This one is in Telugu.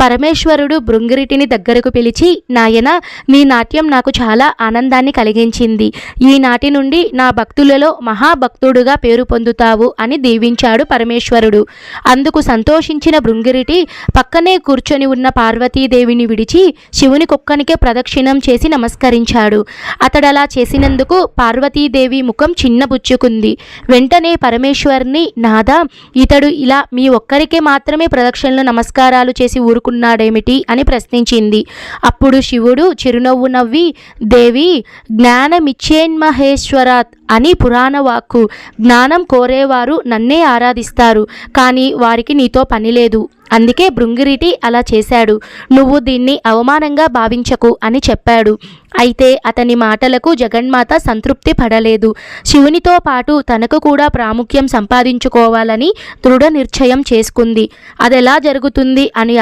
పరమేశ్వరుడు భృంగిరిటిని దగ్గరకు పిలిచి, నాయన, నీ నాట్యం నాకు చాలా ఆనందాన్ని కలిగించింది. ఈనాటి నుండి నా భక్తులలో మహాభక్తుడుగా పేరు పొందుతావు అని దీవించాడు పరమేశ్వరుడు. అందుకు సంతోషించిన భృంగిరిటి పక్కనే కూర్చొని ఉన్న పార్వతీదేవిని విడిచి శివుని కుక్కనికే ప్రదక్షిణం చేసి నమస్కరించాడు. అతడలా చేసినందుకు పార్వతీదేవి ముఖం చిన్నబుచ్చుకుంది. వెంటనే పరమేశ్వరుని, నాదా, ఇతడు ఇలా మీ ఒక్కరికే మాత్రమే ప్రదక్షిణలు నమస్కారాలు చేసి ఊరుకున్నాడేమిటి అని ప్రశ్నించింది. అప్పుడు శివుడు చిరునవ్వు నవ్వి, దేవి, జ్ఞానమిచ్చేన్మహేశ్వరాత్ అని పురాణ వాక్కు. జ్ఞానం కోరేవారు నన్నే ఆరాధిస్తారు, కానీ వారికి నీతో పని లేదు. అందుకే భృంగిరిటి అలా చేశాడు. నువ్వు దీన్ని అవమానంగా భావించకు అని చెప్పాడు. అయితే అతని మాటలకు జగన్మాత సంతృప్తి పడలేదు. శివునితో పాటు తనకు కూడా ప్రాముఖ్యం సంపాదించుకోవాలని దృఢ నిశ్చయం చేసుకుంది. అదెలా జరుగుతుంది అని